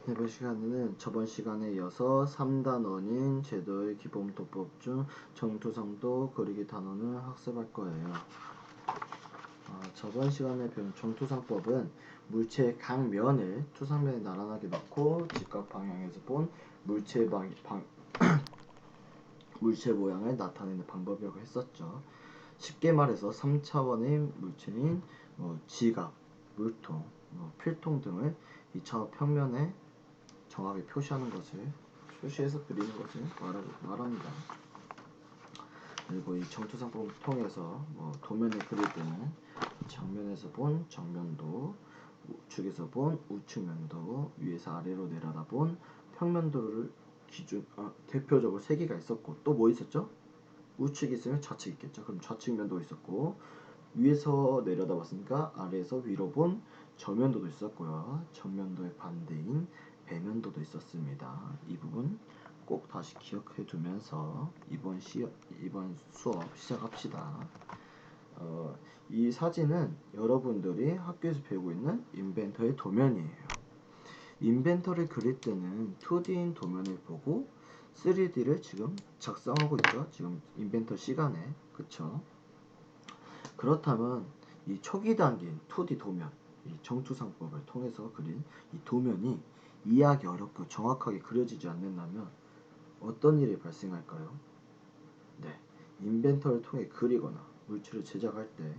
이번 시간에는 저번 시간에 이어서 3단원인 제도의 기본 도법 중 정투성도 그리기 단원을 학습할 거예요. 저번 시간에 배운 정투성법은 물체의 각 면을 투상면에 나란하게 놓고 직각 방향에서 본 물체 모양을 나타내는 방법이라고 했었죠. 쉽게 말해서 3차원의 물체인 지각, 물통, 필통 등을 2차원 평면에 정확히 표시해서 그리는 것을 말합니다. 그리고 이 정투상법을 통해서 도면을 그릴 때는 정면에서 본 정면도, 우측에서 본 우측면도, 위에서 아래로 내려다본 평면도를 대표적으로 3개가 있었고, 또 뭐 있었죠? 우측이 있으면 좌측 있겠죠. 그럼 좌측면도 있었고, 위에서 내려다봤으니까 아래에서 위로 본 저면도도 있었고요. 정면도의 반대인 배면도도 있었습니다. 이 부분 꼭 다시 기억해 두면서 이번 수업 시작합시다. 이 사진은 여러분들이 학교에서 배우고 있는 인벤터의 도면이에요. 인벤터를 그릴 때는 2D인 도면을 보고 3D를 지금 작성하고 있죠. 지금 인벤터 시간에. 그쵸? 그렇다면 이 초기 단계인 2D 도면, 이 정투상법을 통해서 그린 이 도면이 이해하기 어렵고 정확하게 그려지지 않는다면 어떤 일이 발생할까요? 네, 인벤터를 통해 그리거나 물체를 제작할 때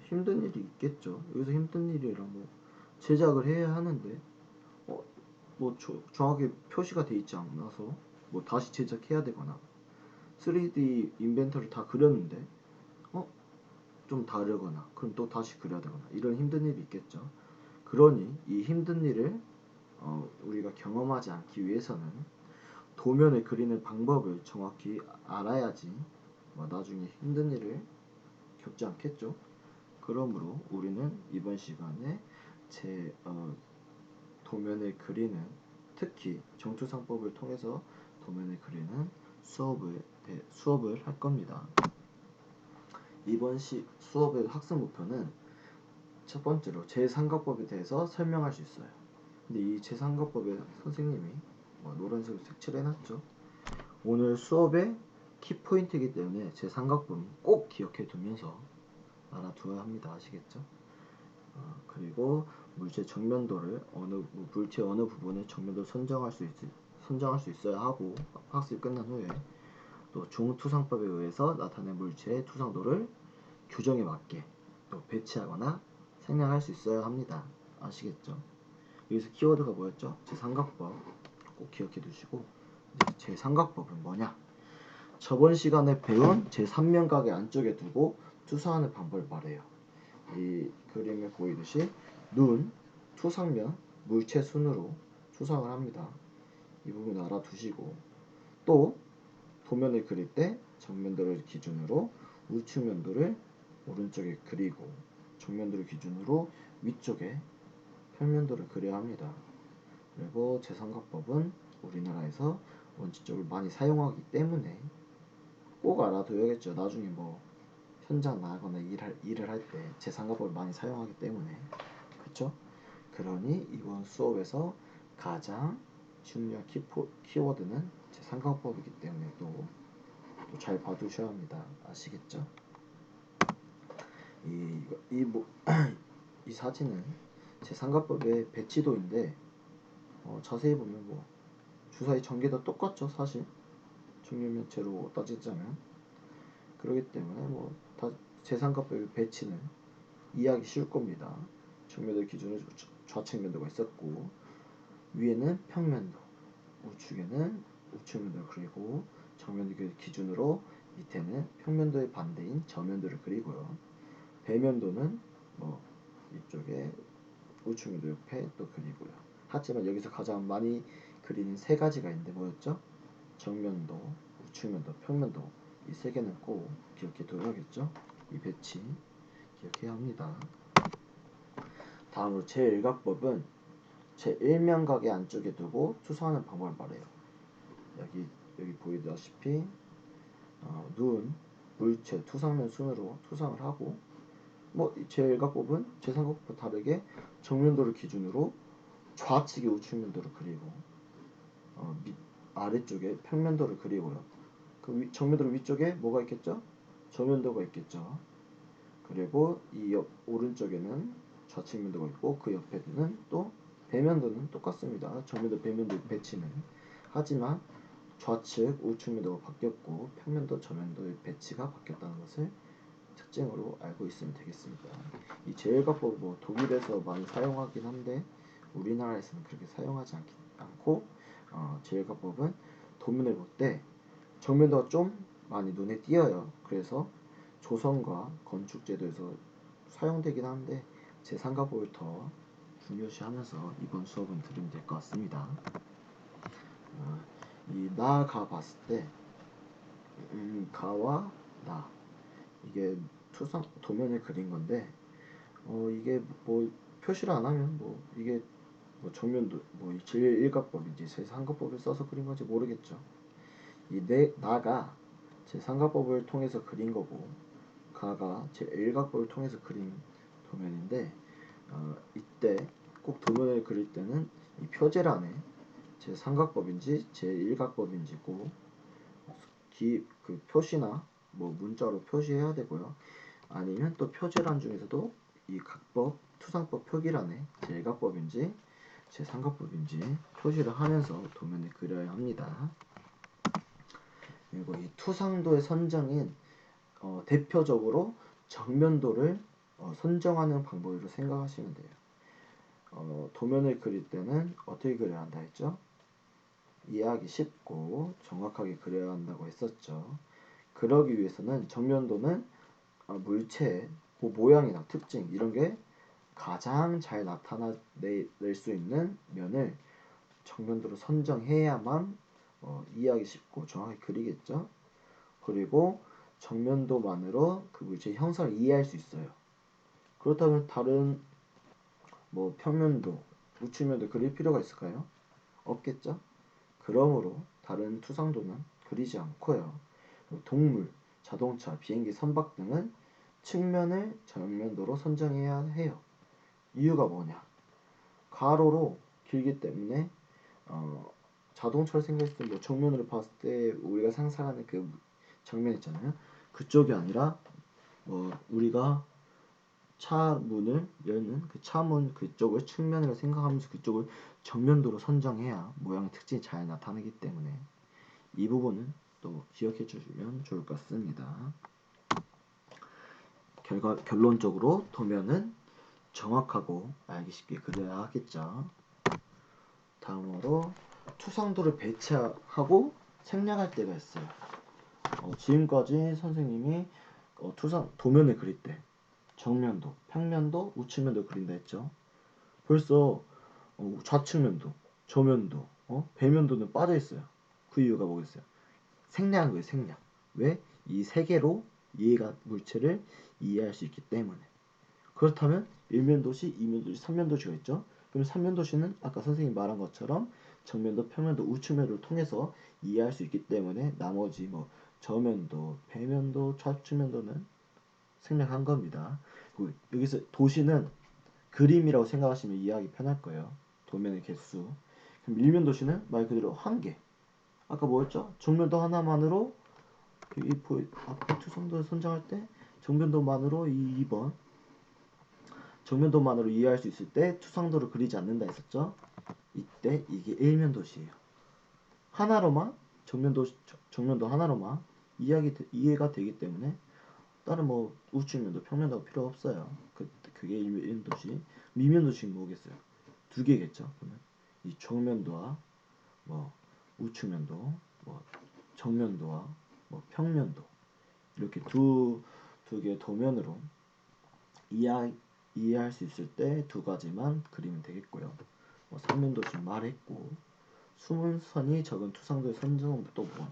힘든 일이 있겠죠. 여기서 힘든 일이란 제작을 해야 하는데 정확히 표시가 돼 있지 않아서 다시 제작해야 되거나 3D 인벤터를 다 그렸는데 좀 다르거나 그럼 또 다시 그려야 되거나 이런 힘든 일이 있겠죠. 그러니 이 힘든 일을 우리가 경험하지 않기 위해서는 도면을 그리는 방법을 정확히 알아야지 나중에 힘든 일을 겪지 않겠죠. 그러므로 우리는 이번 시간에 도면을 그리는, 특히 정투상법을 통해서 도면을 그리는 수업을 할 겁니다. 이번 수업의 학습 목표는 첫 번째로 제3가법에 대해서 설명할 수 있어요. 근데 이 제3가법에 선생님이 노란색으로 색칠해 놨죠. 오늘 수업의 키포인트이기 때문에 제3가법은 꼭 기억해 두면서 알아두어야 합니다. 아시겠죠? 그리고 물체 정면도를 물체 어느 부분을 정면도를 선정할 수 있어야 하고, 학습이 끝난 후에 또 중투상법에 의해서 나타낸 물체의 투상도를 규정에 맞게 또 배치하거나 생략할 수 있어야 합니다. 아시겠죠? 여기서 키워드가 뭐였죠? 제3각법 꼭 기억해 두시고, 제3각법은 뭐냐? 저번 시간에 배운 제3면각의 안쪽에 두고 투사하는 방법을 말해요. 이 그림에 보이듯이 눈, 투상면, 물체 순으로 투상을 합니다. 이 부분 알아두시고, 또 도면을 그릴 때 정면도를 기준으로 우측면도를 오른쪽에 그리고 정면도를 기준으로 위쪽에 평면도를 그려야 합니다. 그리고 제3각법은 우리나라에서 원칙적으로 많이 사용하기 때문에 꼭 알아둬야겠죠. 나중에 현장 나가거나 일을 할 때 제3각법을 많이 사용하기 때문에. 그쵸? 그러니 이번 수업에서 가장 중요한 키워드는 제3각법이기 때문에 또 잘 봐두셔야 합니다. 아시겠죠? 이 사진은 제3가법의 배치도인데 자세히 보면 주사위 전개 다 똑같죠. 사실 정육면체로 따지자면. 그렇기 때문에 다 제3가법의 배치는 이해하기 쉬울 겁니다. 정면도 기준으로 좌측면도가 있었고, 위에는 평면도, 우측에는 우측면도를 그리고, 정면도 기준으로 밑에는 평면도의 반대인 저면도를 그리고요. 배면도는 이쪽에 우측면도 옆에 또 그리고요. 하지만 여기서 가장 많이 그리는 3가지가 있는데 뭐였죠? 정면도, 우측면도, 평면도. 이 3개는 꼭 기억해 둬야겠죠? 이 배치 기억해야 합니다. 다음으로 제1각법은 제1면각의 안쪽에 두고 투사하는 방법을 말해요. 여기 보이다시피 눈, 물체, 투상면 순으로 투상을 하고, 제1각법은 제3각법과 다르게 정면도를 기준으로 좌측에 우측면도를 그리고 아래쪽에 평면도를 그리고요. 그 정면도로 위쪽에 뭐가 있겠죠? 저면도가 있겠죠. 그리고 이 오른쪽에는 좌측면도가 있고 그 옆에는 또 배면도는 똑같습니다. 정면도 배면도 배치는. 하지만 좌측 우측면도가 바뀌었고 평면도 저면도의 배치가 바뀌었다는 것을 특징으로 알고 있으면 되겠습니다. 이 제일각법 뭐 독일에서 많이 사용하긴 한데 우리나라에서는 그렇게 사용하지 않고 제일각법은 도면을 볼 때 정면도가 좀 많이 눈에 띄어요. 그래서 조선과 건축제도에서 사용되긴 하는데 제3각법을 더 중요시하면서 이번 수업은 들으면 될 것 같습니다. 이 나가 봤을 때 가와 나 이게 투상 도면을 그린 건데 이게 뭐 표시를 안 하면 뭐 이게 뭐 정면도 뭐 제1각법인지 제3각법을 써서 그린 건지 모르겠죠. 이 나가 제3각법을 통해서 그린 거고 가가 제1각법을 통해서 그린 도면인데 이때 꼭 도면을 그릴 때는 이 표제란에 제3각법인지 제1각법인지고 그 표시나 뭐 문자로 표시해야 되고요. 아니면 또 표제란 중에서도 이 각법, 투상법 표기란에 제1각법인지 제3각법인지 표시를 하면서 도면을 그려야 합니다. 그리고 이 투상도의 선정인 대표적으로 정면도를 선정하는 방법으로 생각하시면 돼요. 도면을 그릴 때는 어떻게 그려야 한다 했죠? 이해하기 쉽고 정확하게 그려야 한다고 했었죠. 그러기 위해서는 정면도는 물체의 그 모양이나 특징 이런 게 가장 잘 나타낼 수 있는 면을 정면도로 선정해야만 이해하기 쉽고 정확히 그리겠죠. 그리고 정면도만으로 그 물체의 형상을 이해할 수 있어요. 그렇다면 다른 뭐 평면도, 우측면도 그릴 필요가 있을까요? 없겠죠. 그러므로 다른 투상도는 그리지 않고요. 동물, 자동차, 비행기, 선박 등은 측면을 정면도로 선정해야 해요. 이유가 뭐냐? 가로로 길기 때문에 자동차를 생각했을 때 뭐 정면으로 봤을 때 우리가 상상하는 그 정면 있잖아요. 그쪽이 아니라 뭐 우리가 차 문을 열는 그 차문 그쪽을 측면으로 생각하면서 그쪽을 정면도로 선정해야 모양의 특징이 잘 나타나기 때문에 이 부분은 또 기억해 주시면 좋을 것 같습니다. 결론적으로 도면은 정확하고 알기 쉽게 그려야 하겠죠. 다음으로 투상도를 배치하고 생략할 때가 있어요. 지금까지 선생님이 도면을 그릴 때 정면도, 평면도, 우측면도 그린다 했죠. 벌써 좌측면도, 저면도, 배면도는 빠져 있어요. 그 이유가 뭐겠어요? 생략한 거예요, 생략. 왜? 이 세 개로 물체를 이해할 수 있기 때문에. 그렇다면 1면도시, 2면도시, 3면도시가 있죠. 그럼 3면도시는 아까 선생님이 말한 것처럼 정면도, 평면도, 우측면도를 통해서 이해할 수 있기 때문에 나머지 뭐 저면도, 배면도, 좌측면도는 생략한 겁니다. 여기서 도시는 그림이라고 생각하시면 이해하기 편할 거예요. 도면의 개수. 그럼 1면도시는 말 그대로 한 개. 아까 뭐였죠? 정면도 하나만으로 앞에 투성도를 선정할 때 정면도만으로 2번 정면도만으로 이해할 수 있을 때 투상도를 그리지 않는다 했었죠. 이때 이게 1면도시예요. 하나로만 정면도 하나로만 이해가 되기 때문에 다른 뭐 우측면도 평면도가 필요 없어요. 그게 1면도시. 미면도시는 뭐겠어요? 두 개겠죠. 그러면 이 정면도와 뭐 우측면도, 뭐 정면도와 뭐 평면도 이렇게 두 개의 도면으로 이해할 수 있을 때 두 가지만 그리면 되겠고요. 뭐 삼면도 지금 말했고 숨은 선이 적은 투상도의 선정은 또 뭐냐?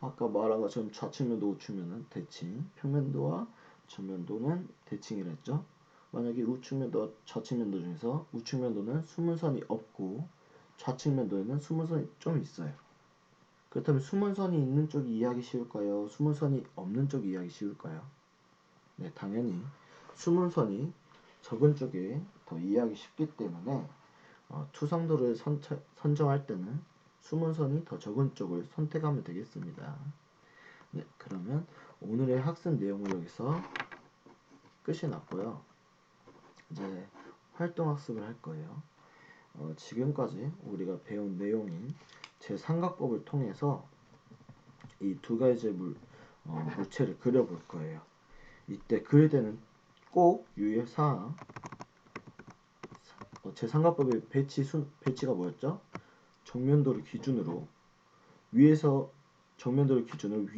아까 말한 것처럼 좌측면도 우측면은 대칭, 평면도와 정면도는 대칭이라 했죠. 만약에 우측면도와 좌측면도 중에서 우측면도는 숨은 선이 없고 좌측면도에는 숨은 선이 좀 있어요. 그렇다면 숨은 선이 있는 쪽이 이해하기 쉬울까요? 숨은 선이 없는 쪽이 이해하기 쉬울까요? 네, 당연히 숨은 선이 적은 쪽이 더 이해하기 쉽기 때문에 투상도를 선정할 때는 수문선이 더 적은 쪽을 선택하면 되겠습니다. 네, 그러면 오늘의 학습 내용은 여기서 끝이 났고요. 이제 활동학습을 할 거예요. 지금까지 우리가 배운 내용인 제3각법을 통해서 이 두 가지 물체를 그려볼 거예요. 이때 그릴 때는 꼭 유의사항, 제3각법의 배치가 뭐였죠? 정면도를 기준으로 위에서 정면도를 기준으로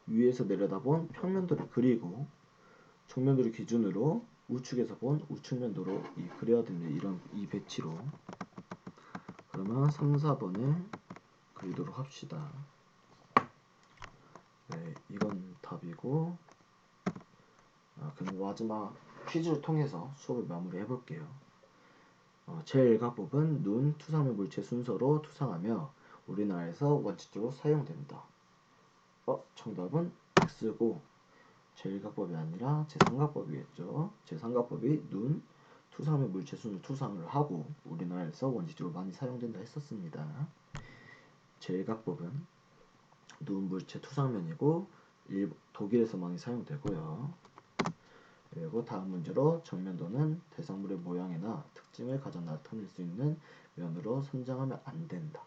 위에서 내려다본 평면도를 그리고 정면도를 기준으로 우측에서 본 우측면도로 그려야 되는 이런 이 배치로. 그러면 3, 4번을 그리도록 합시다. 네, 이건 답이고, 그럼 마지막 퀴즈를 통해서 수업을 마무리해 볼게요. 제1가법은 눈, 투상면 물체 순서로 투상하며 우리나라에서 원칙적으로 사용된다. 정답은 X고 제1가법이 아니라 제3가법이겠죠. 제3가법이 눈, 투상면 물체 순으로 투상을 하고 우리나라에서 원칙적으로 많이 사용된다 했었습니다. 제1가법은 눈 물체 투상면이고 독일에서 많이 사용되고요. 그리고 다음 문제로 정면도는 대상물의 모양이나 특징을 가장 나타낼 수 있는 면으로 선정하면 안 된다.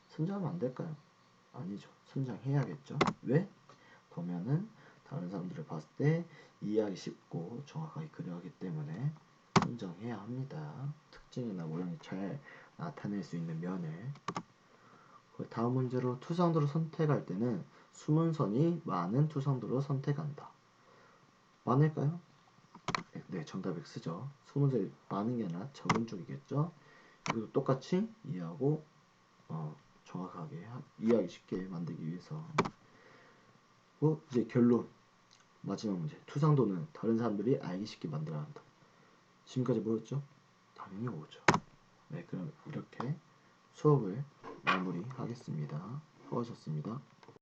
선정하면 안 될까요? 아니죠. 선정해야겠죠. 왜? 도면은 다른 사람들을 봤을 때 이해하기 쉽고 정확하게 그려가기 때문에 선정해야 합니다. 특징이나 모양이 잘 나타낼 수 있는 면을. 다음 문제로 투상도를 선택할 때는 수문선이 많은 투상도로 선택한다. 많을까요? 네, 정답 X죠. 수문선이 많은 게 아니라 적은 쪽이겠죠. 이것도 똑같이 이해하고 정확하게 이해하기 쉽게 만들기 위해서. 이제 결론. 마지막 문제. 투상도는 다른 사람들이 알기 쉽게 만들어야 한다. 지금까지 뭐였죠? 당연히 오죠. 네, 그럼 이렇게 수업을 마무리하겠습니다. 수고하셨습니다.